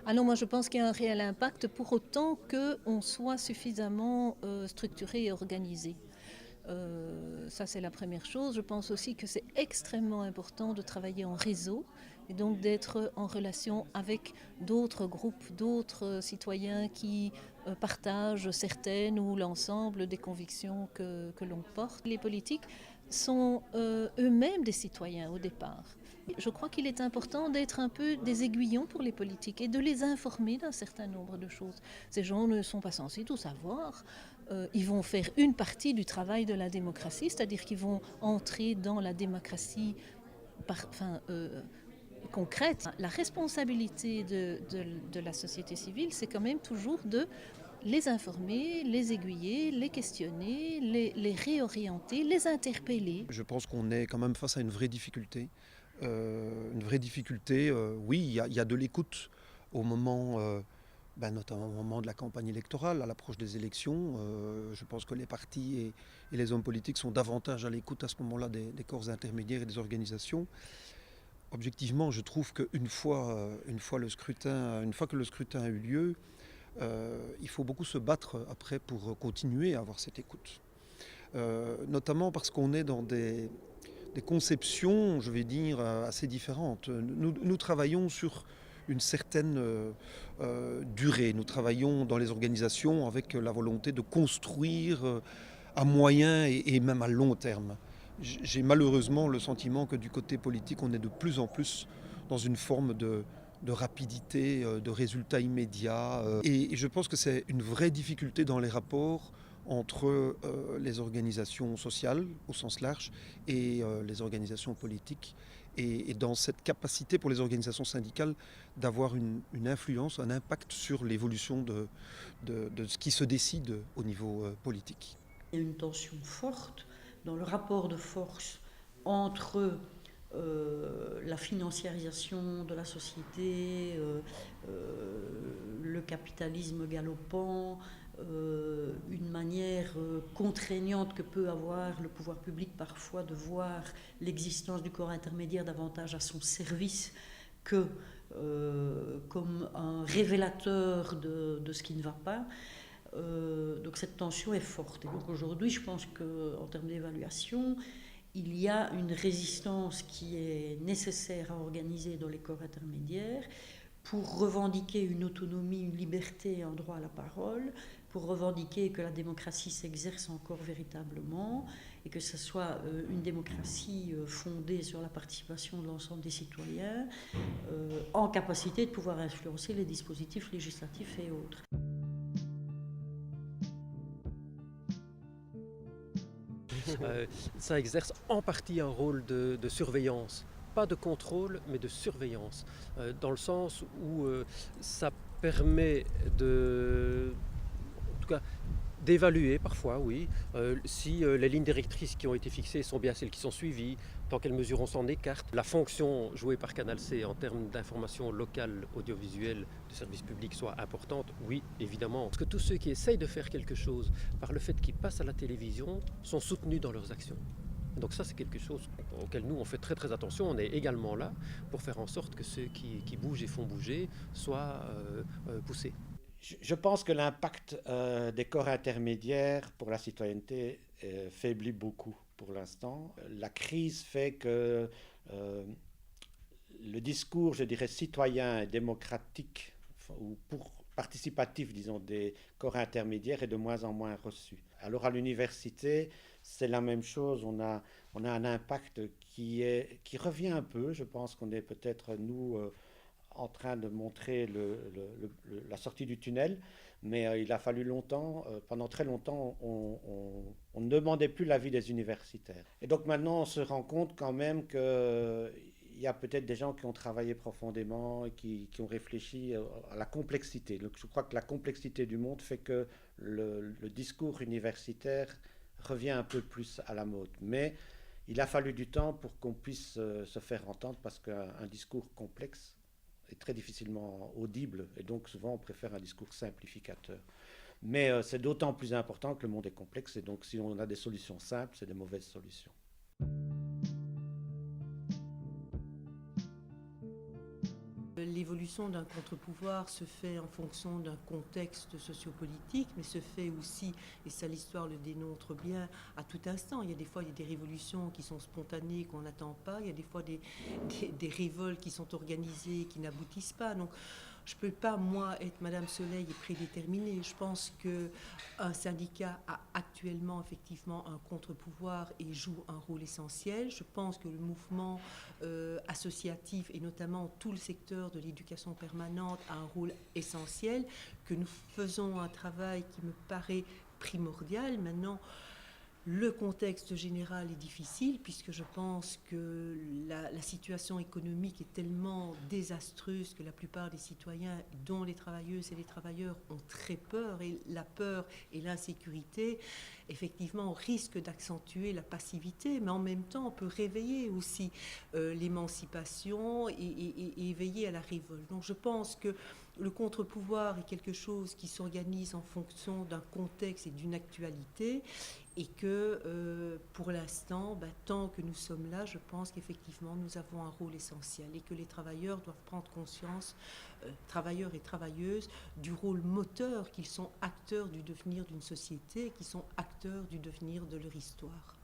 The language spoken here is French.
Ah non, moi je pense qu'il y a un réel impact pour autant qu'on soit suffisamment structuré et organisé. Ça c'est la première chose. Je pense aussi que c'est extrêmement important de travailler en réseau et donc d'être en relation avec d'autres groupes, d'autres citoyens qui partagent certaines ou l'ensemble des convictions que l'on porte. Les politiques sont eux-mêmes des citoyens au départ. Je crois qu'il est important d'être un peu des aiguillons pour les politiques et de les informer d'un certain nombre de choses. Ces gens ne sont pas censés tout savoir. Ils vont faire une partie du travail de la démocratie, c'est-à-dire qu'ils vont entrer dans la démocratie concrète. La responsabilité de la société civile, c'est quand même toujours de les informer, les aiguiller, les questionner, les réorienter, les interpeller. Je pense qu'on est quand même face à une vraie difficulté. Oui, il y a de l'écoute au moment, notamment au moment de la campagne électorale, à l'approche des élections. Je pense que les partis et les hommes politiques sont davantage à l'écoute à ce moment-là des corps intermédiaires et des organisations. Objectivement, je trouve qu'une une fois que le scrutin a eu lieu, il faut beaucoup se battre après pour continuer à avoir cette écoute. Notamment parce qu'on est dans des conceptions, je vais dire, assez différentes. Nous travaillons sur une certaine durée. Nous travaillons dans les organisations avec la volonté de construire à moyen et même à long terme. J'ai malheureusement le sentiment que du côté politique, on est de plus en plus dans une forme de rapidité, de résultats immédiats. Et je pense que c'est une vraie difficulté dans les rapports entre les organisations sociales au sens large et les organisations politiques. Et dans cette capacité pour les organisations syndicales d'avoir une influence, un impact sur l'évolution de ce qui se décide au niveau politique. Il y a une tension forte dans le rapport de force entre la financiarisation de la société, le capitalisme galopant, une manière contraignante que peut avoir le pouvoir public parfois de voir l'existence du corps intermédiaire davantage à son service que comme un révélateur de ce qui ne va pas. Donc cette tension est forte. Et donc aujourd'hui, je pense qu'en termes d'évaluation, il y a une résistance qui est nécessaire à organiser dans les corps intermédiaires pour revendiquer une autonomie, une liberté, un droit à la parole, pour revendiquer que la démocratie s'exerce encore véritablement et que ce soit une démocratie fondée sur la participation de l'ensemble des citoyens, en capacité de pouvoir influencer les dispositifs législatifs et autres. Ça exerce en partie un rôle de surveillance. Pas de contrôle, mais de surveillance. Dans le sens où ça permet en tout cas, d'évaluer parfois, oui, si les lignes directrices qui ont été fixées sont bien celles qui sont suivies, dans quelle mesure on s'en écarte. La fonction jouée par Canal C en termes d'information locale, audiovisuelle, de service public soit importante, oui, évidemment. Parce que tous ceux qui essayent de faire quelque chose par le fait qu'ils passent à la télévision sont soutenus dans leurs actions. Donc ça, c'est quelque chose auquel nous, on fait très très attention. On est également là pour faire en sorte que ceux qui bougent et font bouger soient poussés. Je pense que l'impact des corps intermédiaires pour la citoyenneté faiblit beaucoup pour l'instant. La crise fait que le discours, je dirais, citoyen et démocratique, ou participatif, disons, des corps intermédiaires est de moins en moins reçu. Alors à l'université, c'est la même chose. On a un impact qui revient un peu. Je pense qu'on est peut-être, nous, en train de montrer la sortie du tunnel, mais il a fallu longtemps, pendant très longtemps, on ne demandait plus l'avis des universitaires. Et donc maintenant, on se rend compte quand même qu'il y a peut-être des gens qui ont travaillé profondément et qui ont réfléchi à la complexité. Donc je crois que la complexité du monde fait que le discours universitaire revient un peu plus à la mode. Mais il a fallu du temps pour qu'on puisse se faire entendre parce qu'un discours complexe est très difficilement audible et donc souvent on préfère un discours simplificateur. Mais c'est d'autant plus important que le monde est complexe et donc si on a des solutions simples, c'est des mauvaises solutions. Les l'évolution d'un contre-pouvoir se fait en fonction d'un contexte sociopolitique, mais se fait aussi, et ça l'histoire le démontre bien, à tout instant. Il y a des révolutions qui sont spontanées, qu'on n'attend pas. Il y a des fois des révoltes qui sont organisées, qui n'aboutissent pas. Donc, je ne peux pas, moi, être Madame Soleil et prédéterminée. Je pense qu'un syndicat a actuellement, effectivement, un contre-pouvoir et joue un rôle essentiel. Je pense que le mouvement associatif, et notamment tout le secteur de l'éducation permanente, a un rôle essentiel, que nous faisons un travail qui me paraît primordial. Maintenant, le contexte général est difficile puisque je pense que la situation économique est tellement désastreuse que la plupart des citoyens, dont les travailleuses et les travailleurs, ont très peur, et la peur et l'insécurité, effectivement, risquent d'accentuer la passivité, mais en même temps, on peut réveiller aussi l'émancipation et éveiller à la révolte. Donc je pense que le contre-pouvoir est quelque chose qui s'organise en fonction d'un contexte et d'une actualité, et que pour l'instant, tant que nous sommes là, je pense qu'effectivement nous avons un rôle essentiel et que les travailleurs doivent prendre conscience, travailleurs et travailleuses, du rôle moteur qu'ils sont acteurs du devenir d'une société, qu'ils sont acteurs du devenir de leur histoire.